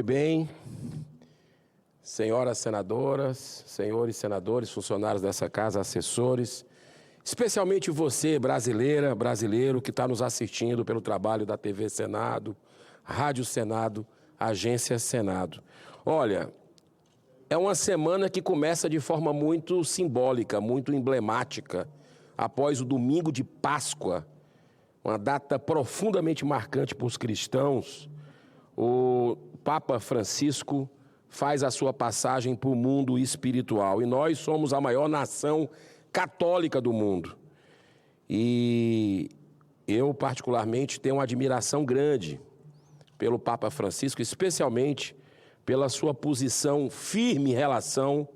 Bem, senhoras senadoras, senhores senadores, funcionários dessa casa, assessores, especialmente você, brasileira, brasileiro, que está nos assistindo pelo trabalho da TV Senado, Rádio Senado, Agência Senado. Olha, é uma semana que começa de forma muito simbólica, muito emblemática, após o domingo de Páscoa, uma data profundamente marcante para os cristãos. O Papa Francisco faz a sua passagem para o mundo espiritual. E nós somos a maior nação católica do mundo. E eu, particularmente, tenho uma admiração grande pelo Papa Francisco, especialmente pela sua posição firme em relação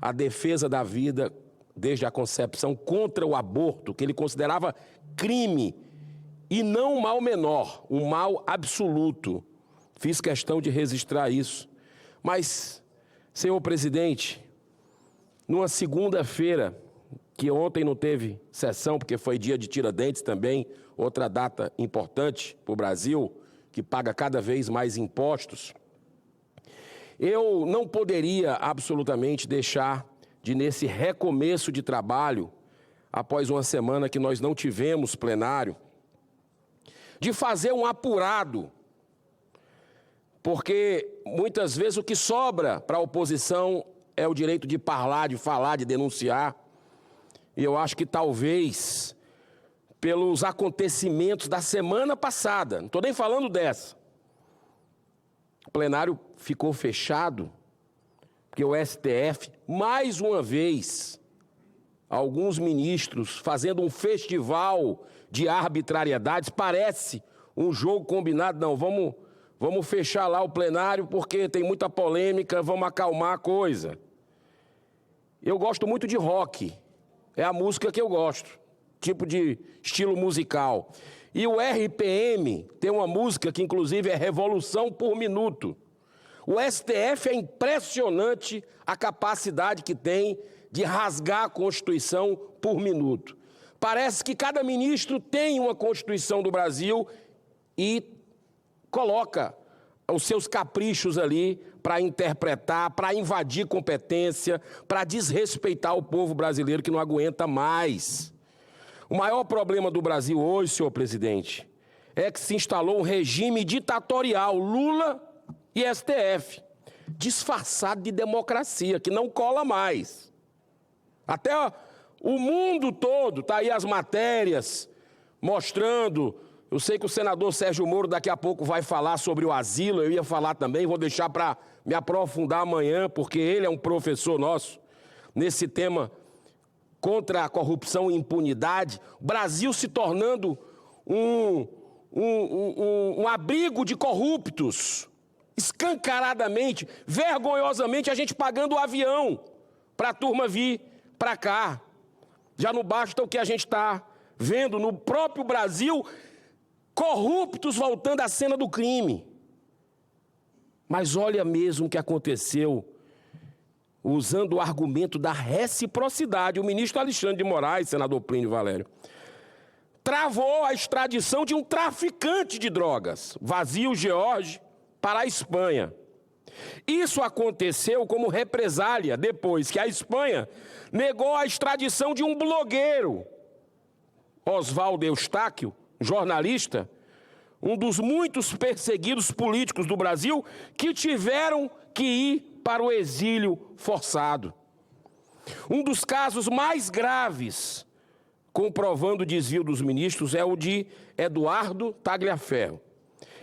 à defesa da vida desde a concepção, contra o aborto, que ele considerava crime e não um mal menor, um mal absoluto. Fiz questão de registrar isso. Mas, senhor presidente, numa segunda-feira, que ontem não teve sessão, porque foi dia de Tiradentes também, outra data importante para o Brasil, que paga cada vez mais impostos, eu não poderia absolutamente deixar de, nesse recomeço de trabalho, após uma semana que nós não tivemos plenário, de fazer um apurado, porque muitas vezes o que sobra para a oposição é o direito de falar, de denunciar. E eu acho que talvez, pelos acontecimentos da semana passada, não estou nem falando dessa, o plenário ficou fechado, porque o STF, mais uma vez, alguns ministros fazendo um festival de arbitrariedades, parece um jogo combinado, não, vamos fechar lá o plenário porque tem muita polêmica, vamos acalmar a coisa. Eu gosto muito de rock, é a música que eu gosto, tipo de estilo musical. E o RPM tem uma música que inclusive é Revolução por Minuto. O STF é impressionante a capacidade que tem de rasgar a Constituição por minuto. Parece que cada ministro tem uma Constituição do Brasil e coloca os seus caprichos ali para interpretar, para invadir competência, para desrespeitar o povo brasileiro que não aguenta mais. O maior problema do Brasil hoje, senhor presidente, é que se instalou um regime ditatorial, Lula e STF, disfarçado de democracia, que não cola mais. Até o mundo todo, está aí as matérias mostrando. Eu sei que o senador Sérgio Moro daqui a pouco vai falar sobre o asilo, eu ia falar também, vou deixar para me aprofundar amanhã, porque ele é um professor nosso nesse tema contra a corrupção e impunidade. O Brasil se tornando um abrigo de corruptos, escancaradamente, vergonhosamente, a gente pagando o avião para a turma vir para cá. Já não basta o que a gente está vendo no próprio Brasil, corruptos voltando à cena do crime. Mas olha mesmo o que aconteceu, usando o argumento da reciprocidade. O ministro Alexandre de Moraes, senador Plínio Valério, travou a extradição de um traficante de drogas, Vazio George, para a Espanha. Isso aconteceu como represália depois que a Espanha negou a extradição de um blogueiro, Oswaldo Eustáquio, jornalista, um dos muitos perseguidos políticos do Brasil que tiveram que ir para o exílio forçado. Um dos casos mais graves, comprovando o desvio dos ministros, é o de Eduardo Tagliaferro,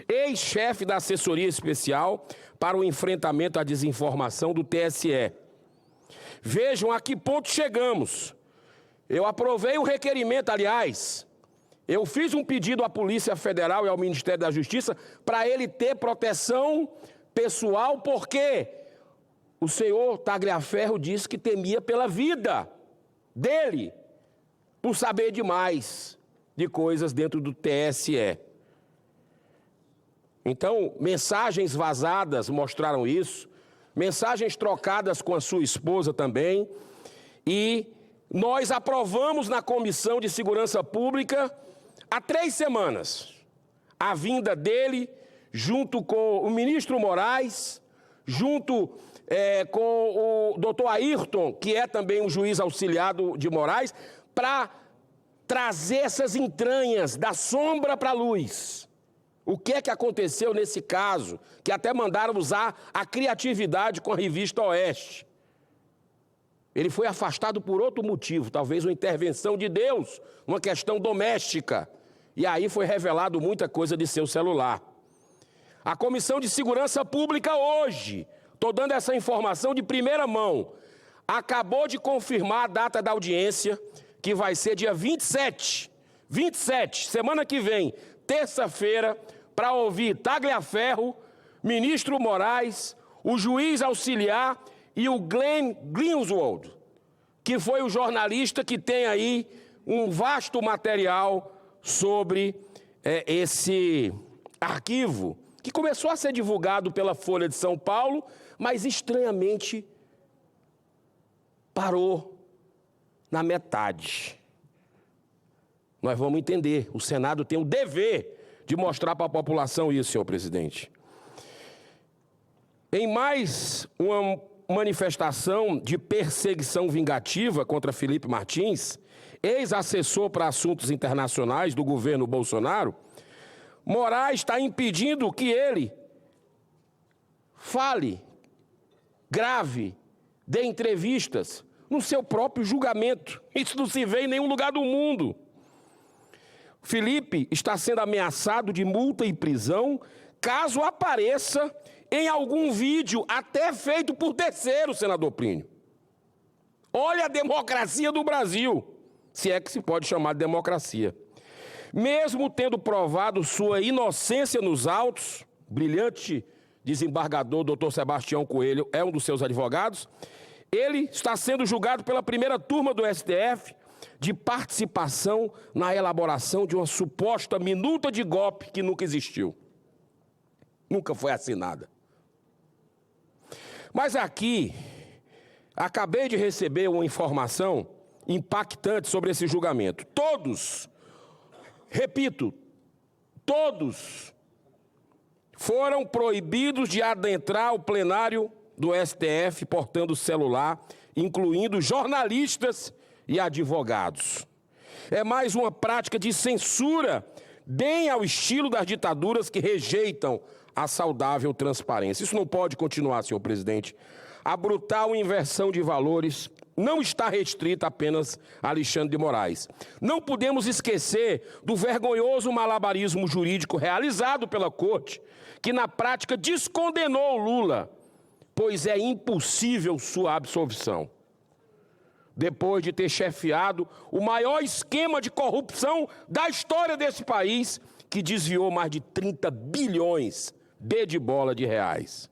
ex-chefe da assessoria especial para o enfrentamento à desinformação do TSE. Vejam a que ponto chegamos. Eu aprovei o requerimento, aliás, eu fiz um pedido à Polícia Federal e ao Ministério da Justiça para ele ter proteção pessoal, porque o senhor Tagliaferro disse que temia pela vida dele, por saber demais de coisas dentro do TSE. Então, mensagens vazadas mostraram isso, mensagens trocadas com a sua esposa também, e nós aprovamos na Comissão de Segurança Pública há 3 semanas a vinda dele junto com o ministro Moraes, junto com o doutor Ayrton, que é também um juiz auxiliado de Moraes, para trazer essas entranhas da sombra para a luz. O que é que aconteceu nesse caso, que até mandaram usar a criatividade com a revista Oeste? Ele foi afastado por outro motivo, talvez uma intervenção de Deus, uma questão doméstica. E aí foi revelado muita coisa de seu celular. A Comissão de Segurança Pública hoje, estou dando essa informação de primeira mão, acabou de confirmar a data da audiência, que vai ser dia 27, semana que vem, terça-feira, para ouvir Tagliaferro, ministro Moraes, o juiz auxiliar e o Glenn Greenwald, que foi o jornalista que tem aí um vasto material sobre esse arquivo, que começou a ser divulgado pela Folha de São Paulo, mas estranhamente parou na metade. Nós vamos entender, o Senado tem o dever de mostrar para a população isso, senhor presidente. Em mais uma manifestação de perseguição vingativa contra Felipe Martins, ex-assessor para assuntos internacionais do governo Bolsonaro, Moraes está impedindo que ele fale, grave, dê entrevistas no seu próprio julgamento. Isso não se vê em nenhum lugar do mundo. Felipe está sendo ameaçado de multa e prisão caso apareça em algum vídeo, até feito por terceiro, senador Plínio. Olha a democracia do Brasil, se é que se pode chamar de democracia. Mesmo tendo provado sua inocência nos autos, brilhante desembargador Dr. Sebastião Coelho é um dos seus advogados, ele está sendo julgado pela primeira turma do STF de participação na elaboração de uma suposta minuta de golpe que nunca existiu. Nunca foi assinada. Mas aqui, acabei de receber uma informação impactante sobre esse julgamento. Todos, repito, todos foram proibidos de adentrar o plenário do STF portando celular, incluindo jornalistas e advogados. É mais uma prática de censura, bem ao estilo das ditaduras que rejeitam a saudável transparência. Isso não pode continuar, senhor presidente. A brutal inversão de valores não está restrita apenas a Alexandre de Moraes. Não podemos esquecer do vergonhoso malabarismo jurídico realizado pela Corte, que na prática descondenou Lula, pois é impossível sua absolvição. Depois de ter chefiado o maior esquema de corrupção da história desse país, que desviou mais de 30 bilhões de bola de reais.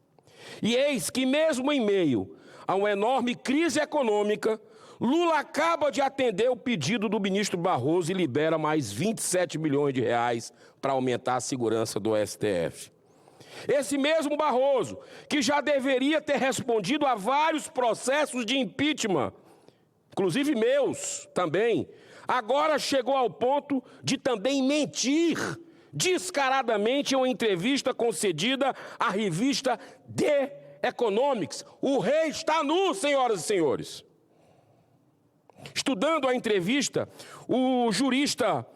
E eis que mesmo em meio a uma enorme crise econômica, Lula acaba de atender o pedido do ministro Barroso e libera mais 27 milhões de reais para aumentar a segurança do STF. Esse mesmo Barroso, que já deveria ter respondido a vários processos de impeachment, inclusive meus também, agora chegou ao ponto de também mentir descaradamente em uma entrevista concedida à revista The Economics. O rei está nu, senhoras e senhores. Estudando a entrevista, o jurista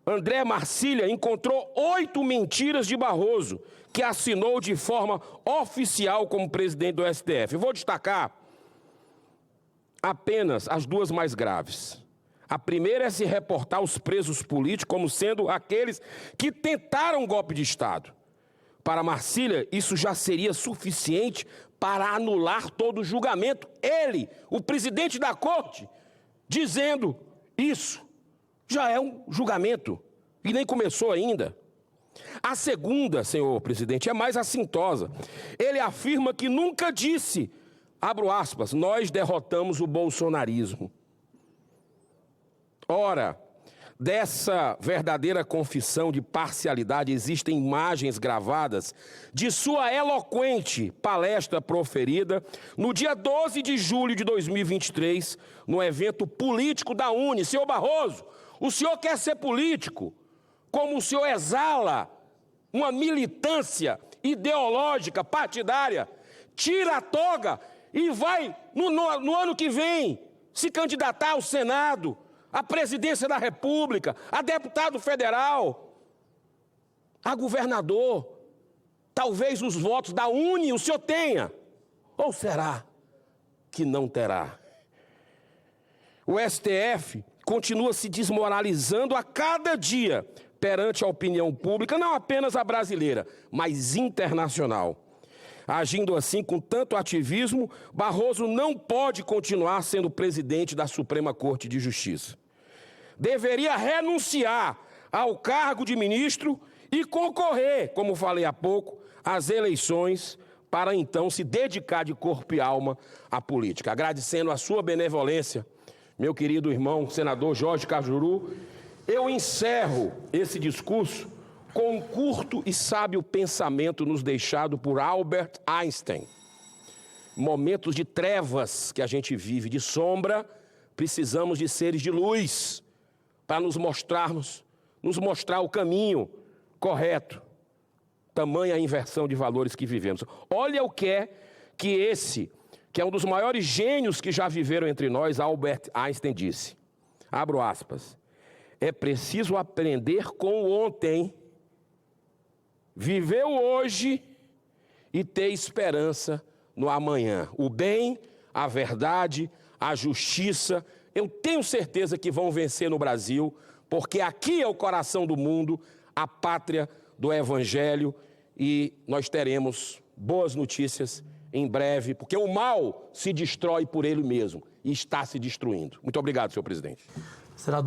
André Marcília encontrou 8 mentiras de Barroso, que assinou de forma oficial como presidente do STF. Eu vou destacar apenas as duas mais graves. A primeira é se reportar os presos políticos como sendo aqueles que tentaram um golpe de Estado. Para Marcília, isso já seria suficiente para anular todo o julgamento. Ele, o presidente da Corte, dizendo isso, já é um julgamento e nem começou ainda. A segunda, senhor presidente, é mais assintosa. Ele afirma que nunca disse, abro aspas, nós derrotamos o bolsonarismo. Ora, dessa verdadeira confissão de parcialidade existem imagens gravadas de sua eloquente palestra proferida no dia 12 de julho de 2023, no evento político da UNE. Senhor Barroso, o senhor quer ser político, como o senhor exala uma militância ideológica, partidária, tira a toga e vai, no ano que vem, se candidatar ao Senado, à presidência da República, a deputado federal, a governador. Talvez os votos da UNE o senhor tenha. Ou será que não terá? O STF continua se desmoralizando a cada dia perante a opinião pública, não apenas a brasileira, mas internacional. Agindo assim com tanto ativismo, Barroso não pode continuar sendo presidente da Suprema Corte de Justiça. Deveria renunciar ao cargo de ministro e concorrer, como falei há pouco, às eleições, para então se dedicar de corpo e alma à política. Agradecendo a sua benevolência, meu querido irmão senador Jorge Cajuru, eu encerro esse discurso com um curto e sábio pensamento nos deixado por Albert Einstein. Momentos de trevas que a gente vive, de sombra, precisamos de seres de luz para nos mostrar o caminho correto. Tamanha a inversão de valores que vivemos. Olha o que é que esse, que é um dos maiores gênios que já viveram entre nós, Albert Einstein disse. Abro aspas. É preciso aprender com o ontem, viver o hoje e ter esperança no amanhã. O bem, a verdade, a justiça, eu tenho certeza que vão vencer no Brasil, porque aqui é o coração do mundo, a pátria do Evangelho, e nós teremos boas notícias em breve, porque o mal se destrói por ele mesmo e está se destruindo. Muito obrigado, senhor presidente. Senador